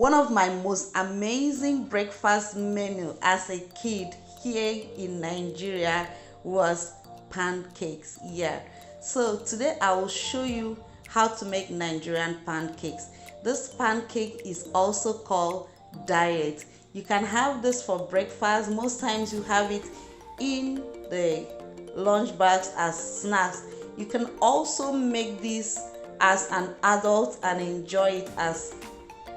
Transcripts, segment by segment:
One of my most amazing breakfast menu as a kid here in Nigeria was pancakes. Yeah. So today I will show you how to make Nigerian pancakes. This pancake is also called diet. You can have this for breakfast. Most times you have it in the lunch bags as snacks. You can also make this as an adult and enjoy it as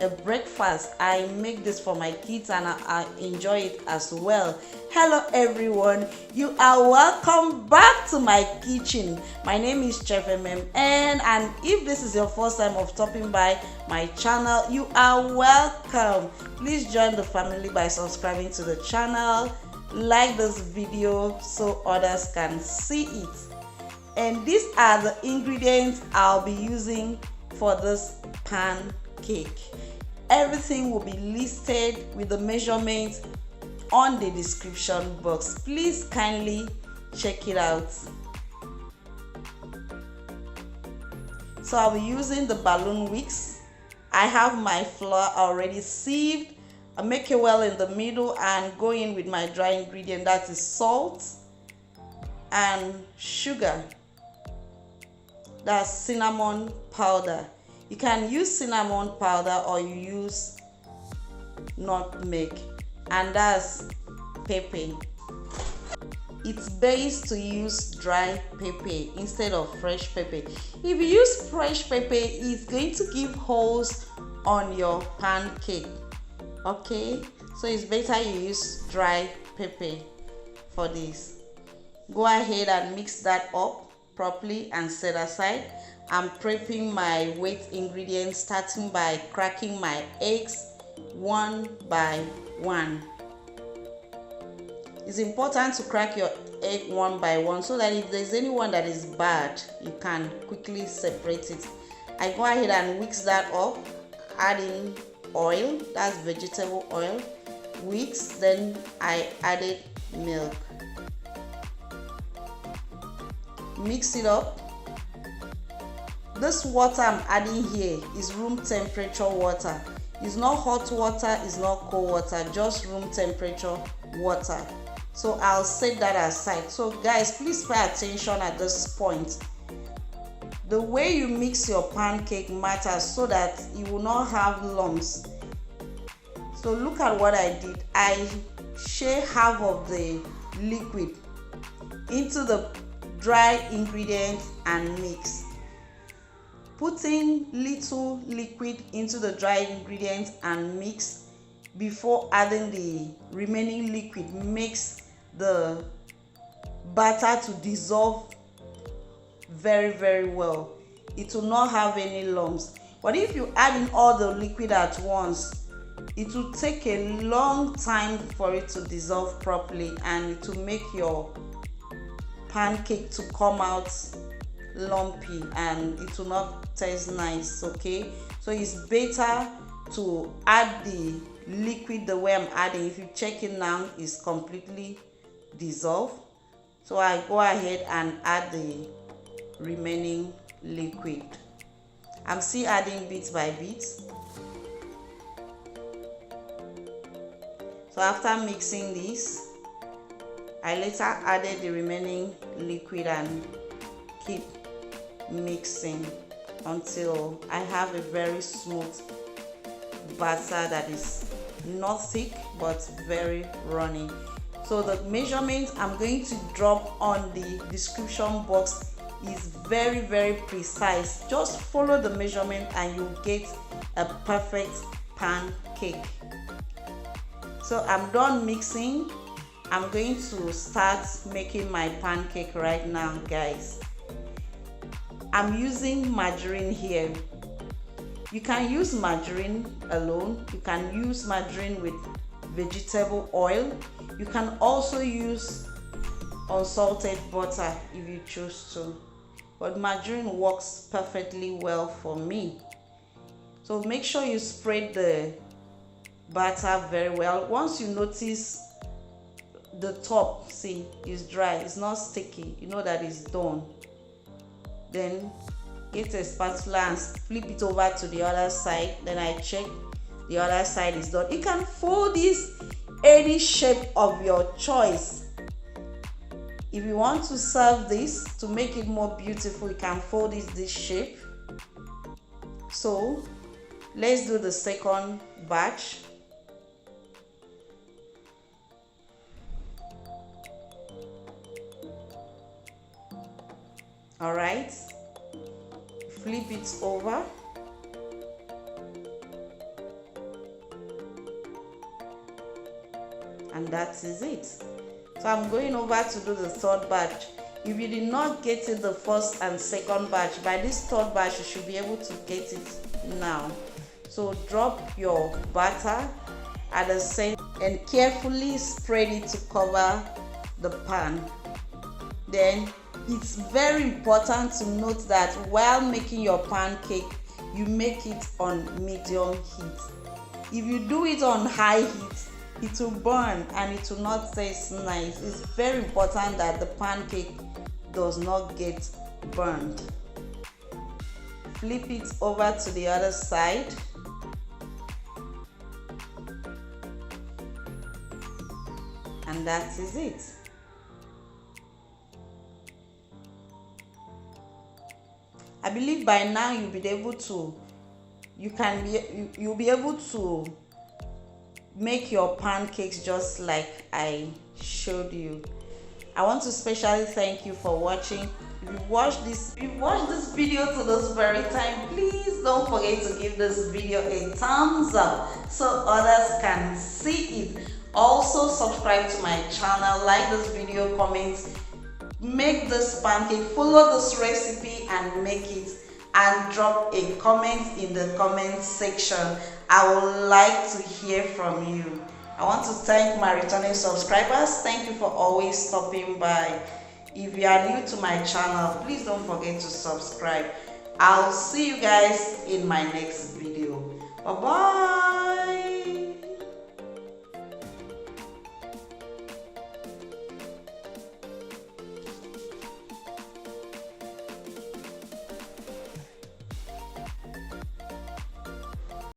a breakfast. I make this for my kids and I enjoy it as well. Hello everyone, you are welcome back to my kitchen. My name is Chef and if this is your first time of stopping by my channel, you are welcome. Please join the family by subscribing to the channel, like this video so others can see it. And these are the ingredients I'll be using for this pancake. Everything will be listed with the measurements on the description box. Please kindly check it out. So I'll be using the balloon wicks. I have my flour already sieved. I make it well in the middle and go in with my dry ingredient, that is salt and sugar. That's cinnamon powder. You can use cinnamon powder or you use nutmeg, and that's pepper. It's best to use dry pepper instead of fresh pepper. If you use fresh pepper, it's going to give holes on your pancake. Okay, so it's better you use dry pepper for this. Go ahead and mix that up properly and set aside. I'm prepping my wet ingredients, starting by cracking my eggs one by one. It's important to crack your egg one by one so that if there's anyone that is bad, you can quickly separate it. I go ahead and mix that up, adding oil, that's vegetable oil, wicks, then I added milk. Mix it up. This water I'm adding here is room temperature water. It's not hot water, it's not cold water, just room temperature water. So I'll set that aside. So guys, please pay attention at this point. The way you mix your pancake matters so that you will not have lumps. So look at what I did. I share half of the liquid into the dry ingredients and mix. Putting little liquid into the dry ingredients and mix before adding the remaining liquid makes the batter to dissolve very well. It will not have any lumps. But if you add in all the liquid at once, it will take a long time for it to dissolve properly and it will make your pancake to come out lumpy and it will not taste nice. Okay, so it's better to add the liquid the way I'm adding. If you check it now, it's completely dissolved. So I go ahead and add the remaining liquid. I'm still adding bit by bit. So after mixing this, I later added the remaining liquid and keep mixing until I have a very smooth batter that is not thick but very runny. So the measurement I'm going to drop on the description box is very precise. Just follow the measurement and you'll get a perfect pancake. So I'm done mixing. I'm going to start making my pancake right now, guys. I'm using margarine here. You can use margarine alone. You can use margarine with vegetable oil. You can also use unsalted butter if you choose to. But margarine works perfectly well for me. So make sure you spread the batter very well. Once you notice the top, see, is dry, it's not sticky, you know that it's done. Then get a spatula and flip it over to the other side. Then I check the other side is done. You can fold this any shape of your choice. If you want to serve this to make it more beautiful, you can fold it this shape. So let's do the second batch. All right, flip it over. And that is it. So I'm going over to do the third batch. If you did not get it the first and second batch, by this third batch you should be able to get it now. So drop your batter at the center and carefully spread it to cover the pan. Then it's very important to note that while making your pancake, you make it on medium heat. If you do it on high heat, it will burn and it will not taste nice. It's very important that the pancake does not get burned. Flip it over to the other side. And that is it. I believe by now you'll be able to you'll be able to make your pancakes just like I showed you. I want to specially thank you for watching. If you watched this video to this very time, please don't forget to give this video a thumbs up so others can see it. Also subscribe to my channel, like this video, comment, make this pancake, follow this recipe and make it, and drop a comment in the comment section. I would like to hear from you. I want to thank my returning subscribers. Thank you for always stopping by. If you are new to my channel, please don't forget to subscribe. I'll see you guys in my next video. Bye bye.